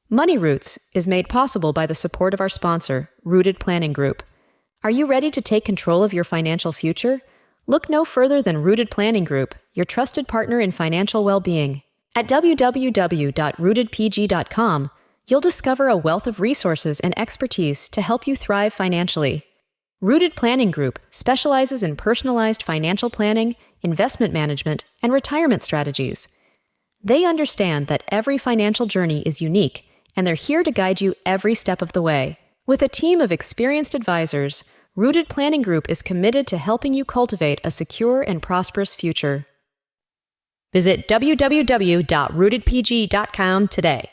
Money Roots is made possible by the support of our sponsor, Rooted Planning Group. Are you ready to take control of your financial future? Look no further than Rooted Planning Group, your trusted partner in financial well-being. At www.rootedpg.com, you'll discover a wealth of resources and expertise to help you thrive financially. Rooted Planning Group specializes in personalized financial planning, investment management, and retirement strategies. They understand that every financial journey is unique, and they're here to guide you every step of the way. With a team of experienced advisors, Rooted Planning Group is committed to helping you cultivate a secure and prosperous future. Visit www.rootedpg.com today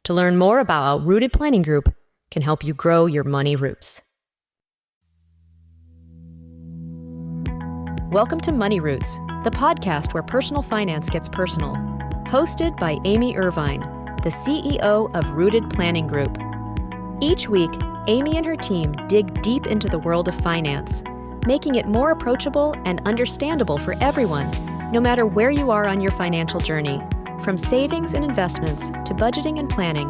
to learn more about how Rooted Planning Group can help you grow your money roots. Welcome to Money Roots, the podcast where personal finance gets personal. Hosted by Amy Irvine, the CEO of Rooted Planning Group. Each week, Amy and her team dig deep into the world of finance, making it more approachable and understandable for everyone, no matter where you are on your financial journey. From savings and investments to budgeting and planning,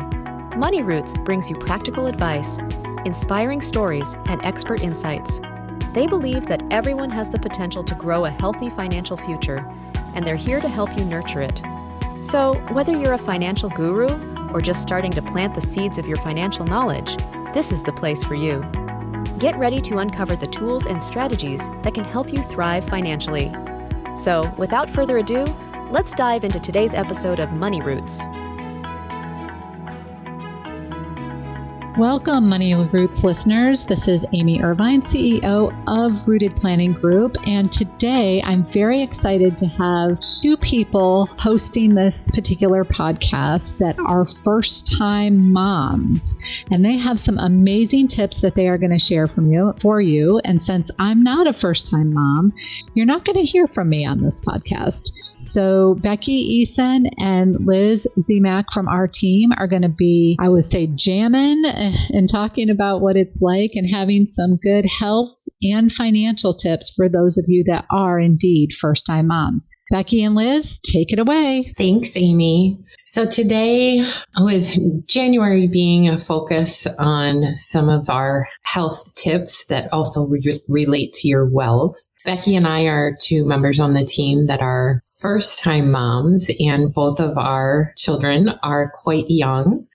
Money Roots brings you practical advice, inspiring stories, and expert insights. They believe that everyone has the potential to grow a healthy financial future, and they're here to help you nurture it. So, whether you're a financial guru or just starting to plant the seeds of your financial knowledge, this is the place for you. Get ready to uncover the tools and strategies that can help you thrive financially. So, without further ado, let's dive into today's episode of Money Roots. Welcome, Money Roots listeners. This is Amy Irvine, CEO of Rooted Planning Group, and today I'm very excited to have two people hosting this particular podcast that are first-time moms, and they have some amazing tips that they are going to share for you. And since I'm not a first-time mom, you're not going to hear from me on this podcast. So Becky, Eason, and Liz, Zemak from our team are going to be, I would say, jamming and talking about what it's like and having some good health and financial tips for those of you that are indeed first-time moms. Becky and Liz, take it away. Thanks, Amy. So today, with January being a focus on some of our health tips that also relate to your wealth, Becky and I are two members on the team that are first-time moms, and both of our children are quite young.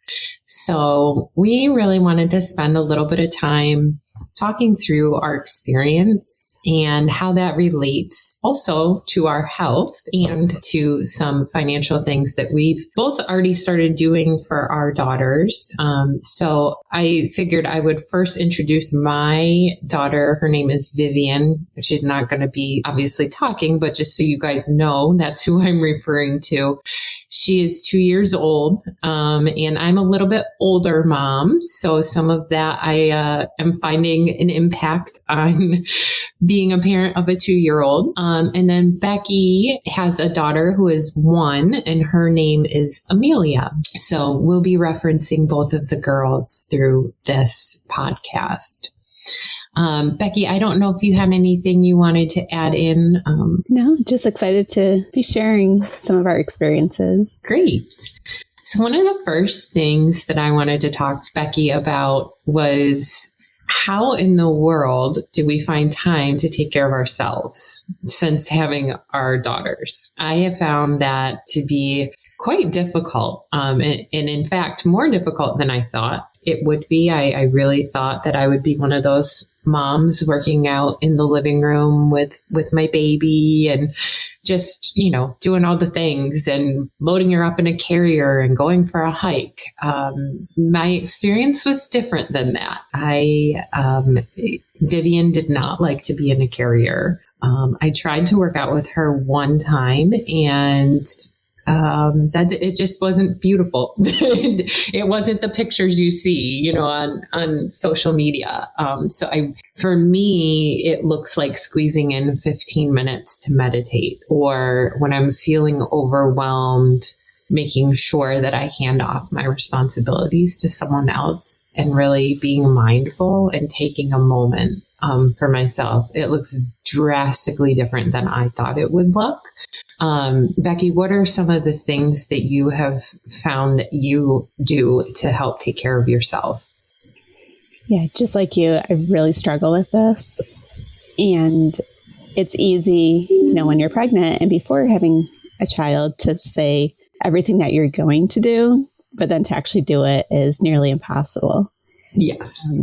So we really wanted to spend a little bit of time talking through our experience and how that relates also to our health and to some financial things that we've both already started doing for our daughters. So I figured I would first introduce my daughter. Her name is Vivian. She's not going to be obviously talking, but just so you guys know, that's who I'm referring to. She is 2 years old, and I'm a little bit older mom. So some of that I am finding an impact on being a parent of a 2-year-old. And then Becky has a daughter who is 1, and her name is Amelia. So we'll be referencing both of the girls through this podcast. Becky, I don't know if you had anything you wanted to add in. No, just excited to be sharing some of our experiences. Great. So one of the first things that I wanted to talk to Becky about was how in the world do we find time to take care of ourselves since having our daughters? I have found that to be quite difficult, and in fact, more difficult than I thought it would be. I really thought that I would be one of those moms working out in the living room with my baby and just, doing all the things and loading her up in a carrier and going for a hike. My experience was different than that. Vivian did not like to be in a carrier. I tried to work out with her one time, and that it just wasn't beautiful. It wasn't the pictures you see, on social media. For me, it looks like squeezing in 15 minutes to meditate, or when I'm feeling overwhelmed, making sure that I hand off my responsibilities to someone else and really being mindful and taking a moment for myself. It looks drastically different than I thought it would look. Becky, what are some of the things that you have found that you do to help take care of yourself? Yeah, just like you, I really struggle with this. And it's easy, when you're pregnant and before having a child to say everything that you're going to do, but then to actually do it is nearly impossible. Yes.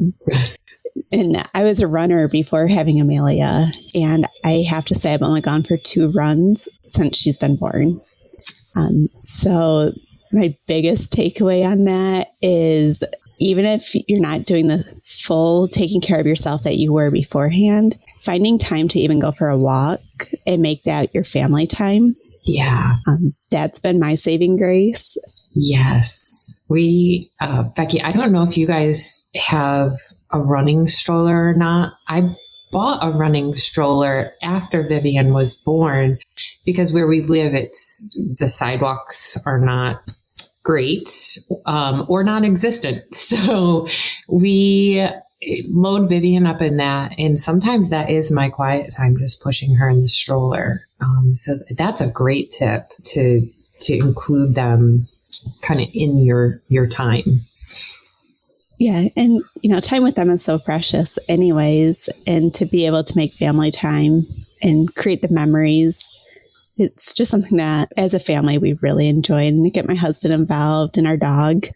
And I was a runner before having Amelia, and I have to say I've only gone for 2 runs since she's been born. So my biggest takeaway on that is even if you're not doing the full taking care of yourself that you were beforehand, finding time to even go for a walk and make that your family time. Yeah. That's been my saving grace. Yes. We, Becky, I don't know if you guys have a running stroller or not. I bought a running stroller after Vivian was born because where we live, the sidewalks are not great, or non-existent. So we load Vivian up in that. And sometimes that is my quiet time, just pushing her in the stroller. So that's a great tip to include them kind of in your time. Yeah. And, time with them is so precious anyways. And to be able to make family time and create the memories, it's just something that as a family, we really enjoy, and to get my husband involved and our dog.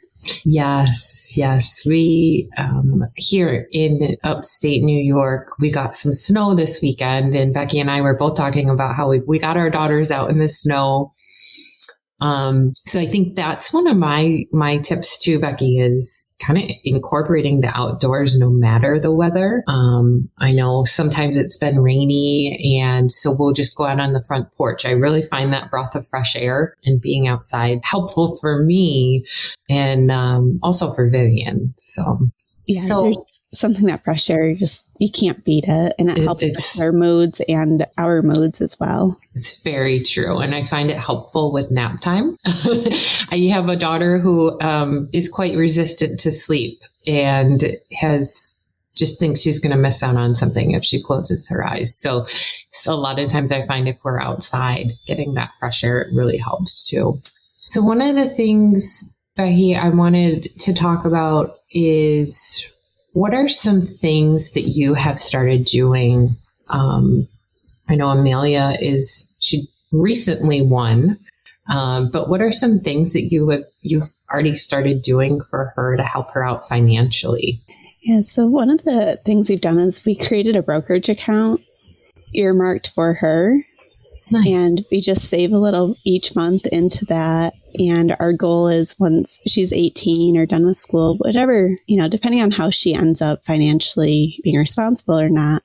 Yes. We, here in upstate New York, we got some snow this weekend, and Becky and I were both talking about how we got our daughters out in the snow. So I think that's one of my tips too, Becky, is kind of incorporating the outdoors no matter the weather. I know sometimes it's been rainy, and so we'll just go out on the front porch. I really find that breath of fresh air and being outside helpful for me, and also for Vivian. Yeah, there's something that fresh air, you can't beat it. And it helps with their moods and our moods as well. It's very true. And I find it helpful with nap time. I have a daughter who is quite resistant to sleep and just thinks she's going to miss out on something if she closes her eyes. So a lot of times I find if we're outside, getting that fresh air, it really helps too. So one of the things, Becky, I wanted to talk about is what are some things that you have started doing? I know Amelia she recently won, but what are some things that you've already started doing for her to help her out financially? Yeah, so one of the things we've done is we created a brokerage account earmarked for her. Nice. And we just save a little each month into that. And our goal is once she's 18 or done with school, whatever, depending on how she ends up financially being responsible or not,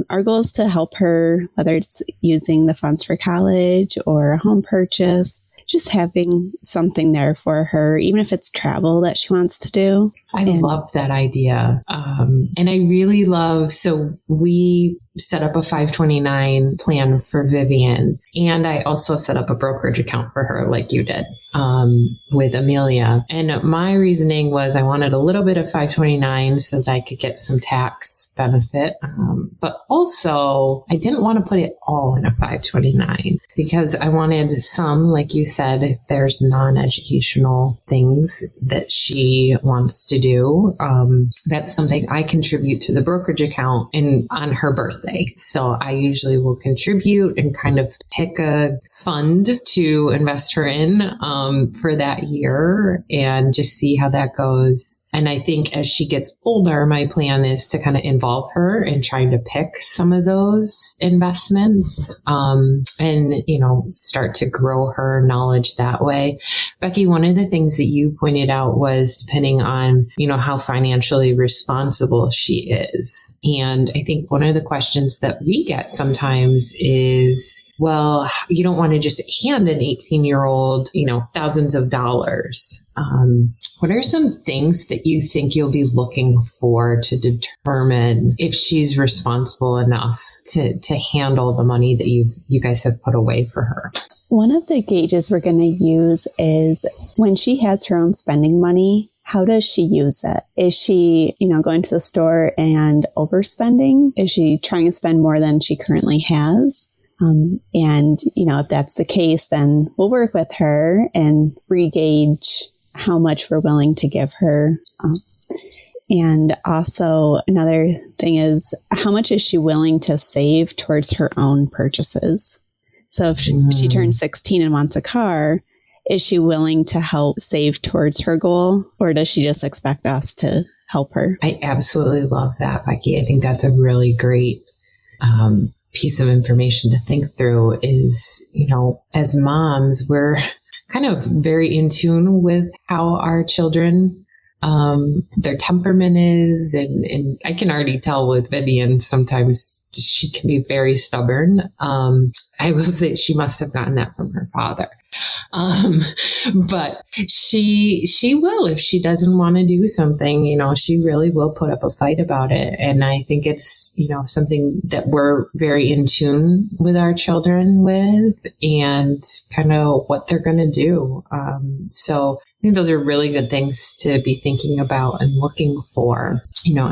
our goal is to help her, whether it's using the funds for college or a home purchase, just having something there for her, even if it's travel that she wants to do. I love that idea. And I really love, so we set up a 529 plan for Vivian. And I also set up a brokerage account for her like you did with Amelia. And my reasoning was I wanted a little bit of 529 so that I could get some tax benefit. But also I didn't want to put it all in a 529 because I wanted some, like you said, if there's non-educational things that she wants to do, that's something I contribute to the brokerage account and on her birthday. So I usually will contribute and kind of pick a fund to invest her in for that year and just see how that goes. And I think as she gets older, my plan is to kind of involve her in trying to pick some of those investments and, start to grow her knowledge that way. Becky, one of the things that you pointed out was depending on, how financially responsible she is. And I think one of the questions that we get sometimes is, well, you don't want to just hand an 18-year-old, thousands of dollars. What are some things that you think you'll be looking for to determine if she's responsible enough to handle the money that you guys have put away for her? One of the gauges we're going to use is when she has her own spending money, how does she use it? Is she, going to the store and overspending? Is she trying to spend more than she currently has? And, if that's the case, then we'll work with her and re-gauge how much we're willing to give her. And also another thing is, how much is she willing to save towards her own purchases? So if she turns 16 and wants a car, is she willing to help save towards her goal, or does she just expect us to help her? I absolutely love that, Becky. I think that's a really great piece of information to think through is, as moms, we're kind of very in tune with how our children, their temperament is. And I can already tell with Vivian, sometimes she can be very stubborn. I will say she must have gotten that from her father. But she will, if she doesn't want to do something, she really will put up a fight about it. And I think it's, something that we're very in tune with our children with and kind of what they're going to do. So I think those are really good things to be thinking about and looking for,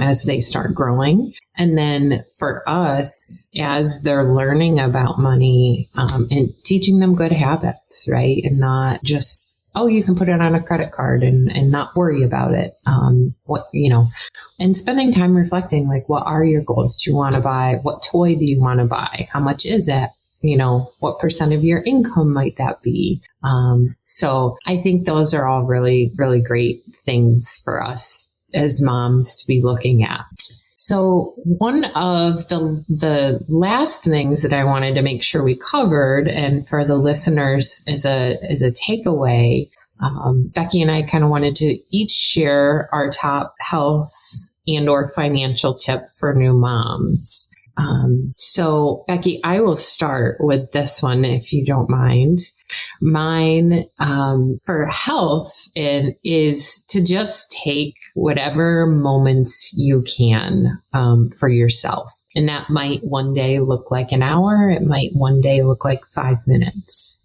as they start growing. And then for us, as they're learning about money, and teaching them good habits, right? And not just, you can put it on a credit card and not worry about it. And spending time reflecting, like, what are your goals? Do you want to buy? What toy do you want to buy? How much is it? What percent of your income might that be? So I think those are all really, really great things for us as moms to be looking at. So one of the last things that I wanted to make sure we covered, and for the listeners as a takeaway, Becky and I kind of wanted to each share our top health and or financial tip for new moms. So Becky, I will start with this one, if you don't mind. Mine, for health is to just take whatever moments you can, for yourself. And that might one day look like an hour. It might one day look like 5 minutes.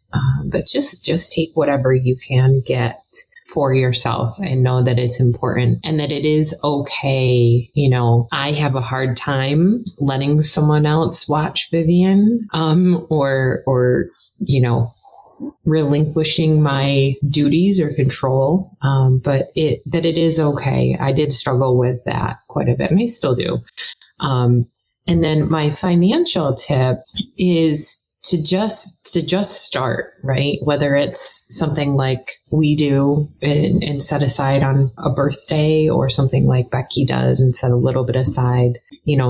But just take whatever you can get for yourself and know that it's important and that it is okay. I have a hard time letting someone else watch Vivian, or relinquishing my duties or control. But it is okay. I did struggle with that quite a bit, and I still do. And then my financial tip is to just start, right? Whether it's something like we do and set aside on a birthday, or something like Becky does and set a little bit aside,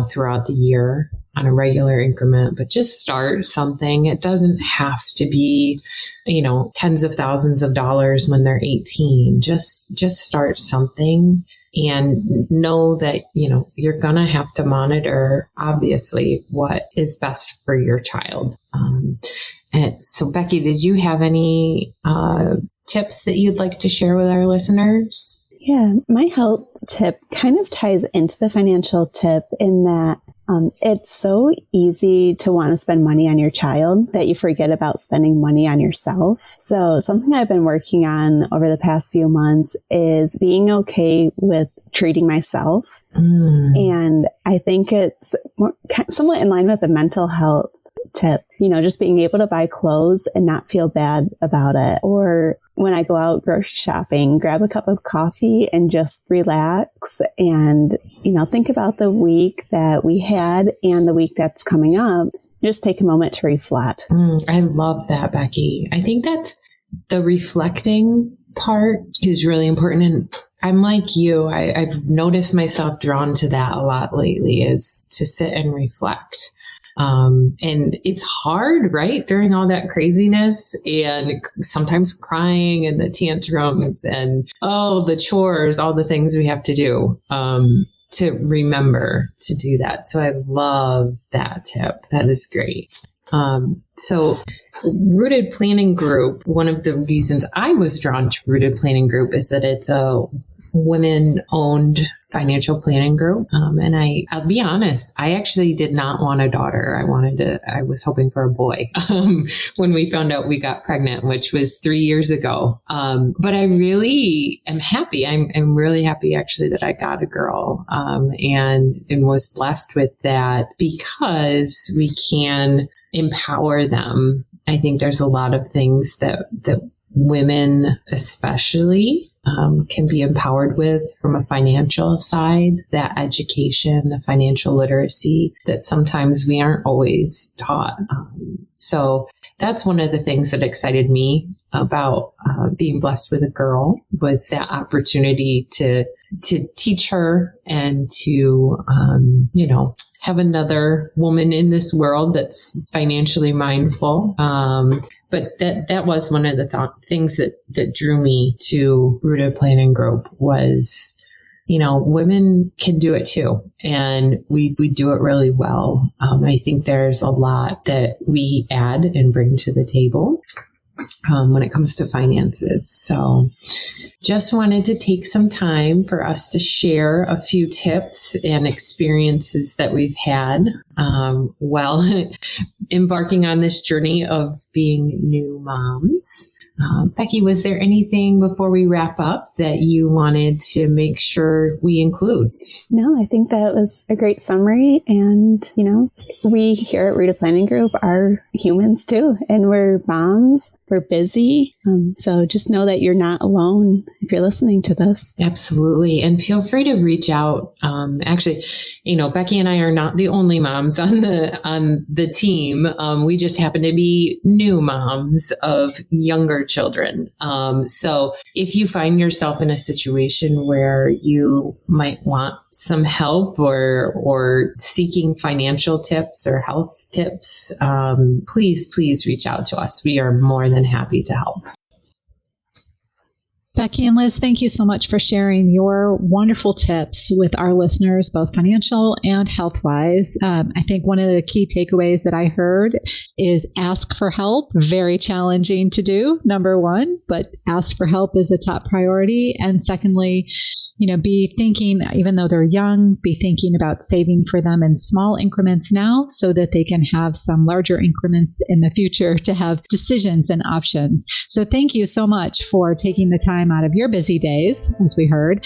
throughout the year on a regular increment, but just start something. It doesn't have to be, tens of thousands of dollars when they're 18. Just start something. And know that, you're going to have to monitor, obviously, what is best for your child. And so, Becky, did you have any tips that you'd like to share with our listeners? Yeah, my health tip kind of ties into the financial tip in that it's so easy to want to spend money on your child that you forget about spending money on yourself. So something I've been working on over the past few months is being okay with treating myself. And I think it's somewhat in line with the mental health tip, just being able to buy clothes and not feel bad about it. Or when I go out grocery shopping, grab a cup of coffee and just relax and, think about the week that we had and the week that's coming up. Just take a moment to reflect. I love that, Becky. I think that's the reflecting part is really important. And I'm like you, I've noticed myself drawn to that a lot lately, is to sit and reflect. And it's hard, right? During all that craziness and sometimes crying and the tantrums and, the chores, all the things we have to do, to remember to do that. So I love that tip. That is great. So Rooted Planning Group, one of the reasons I was drawn to Rooted Planning Group is that it's a women-owned financial planning group. And I'll be honest, I actually did not want a daughter. I was hoping for a boy, when we found out we got pregnant, which was 3 years ago. But I really am happy. I'm really happy actually that I got a girl, and was blessed with that, because we can empower them. I think there's a lot of things that women especially can be empowered with from a financial side, that education, the financial literacy that sometimes we aren't always taught. So that's one of the things that excited me about being blessed with a girl, was that opportunity to teach her and to, have another woman in this world that's financially mindful. But that was one of the things that drew me to Rooted Planning Group was, women can do it too. And we do it really well. I think there's a lot that we add and bring to the table when it comes to finances. So just wanted to take some time for us to share a few tips and experiences that we've had while embarking on this journey of being new moms. Becky, was there anything before we wrap up that you wanted to make sure we include? No, I think that was a great summary. And, we here at Rooted Planning Group are humans too, and we're moms. We're busy. So just know that you're not alone if you're listening to this. Absolutely. And feel free to reach out. Actually, Becky and I are not the only moms on the team. We just happen to be new moms of younger children. So if you find yourself in a situation where you might want some help or seeking financial tips or health tips, please reach out to us. We are more than happy to help. Becky and Liz, thank you so much for sharing your wonderful tips with our listeners, both financial and health-wise. I think one of the key takeaways that I heard is ask for help. Very challenging to do, number one, but ask for help is a top priority. And secondly, be thinking, even though they're young, be thinking about saving for them in small increments now so that they can have some larger increments in the future to have decisions and options. So thank you so much for taking the time out of your busy days, as we heard,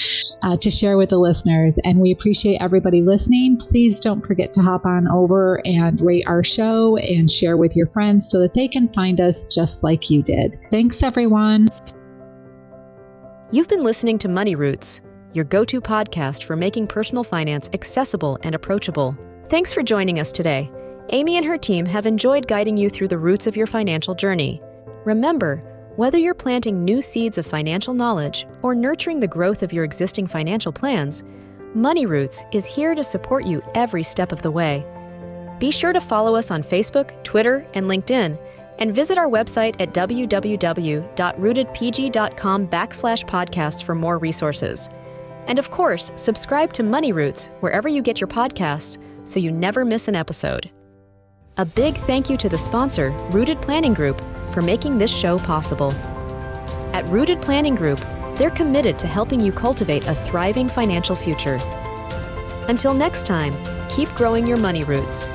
to share with the listeners. And we appreciate everybody listening. Please don't forget to hop on over and rate our show and share with your friends so that they can find us just like you did. Thanks, everyone. You've been listening to Money Roots, your go-to podcast for making personal finance accessible and approachable. Thanks for joining us today. Amy and her team have enjoyed guiding you through the roots of your financial journey. Remember, whether you're planting new seeds of financial knowledge or nurturing the growth of your existing financial plans, Money Roots is here to support you every step of the way. Be sure to follow us on Facebook, Twitter, and LinkedIn, and visit our website at www.rootedpg.com/podcasts for more resources. And of course, subscribe to Money Roots wherever you get your podcasts so you never miss an episode. A big thank you to the sponsor, Rooted Planning Group, for making this show possible. At Rooted Planning Group, they're committed to helping you cultivate a thriving financial future. Until next time, keep growing your money roots.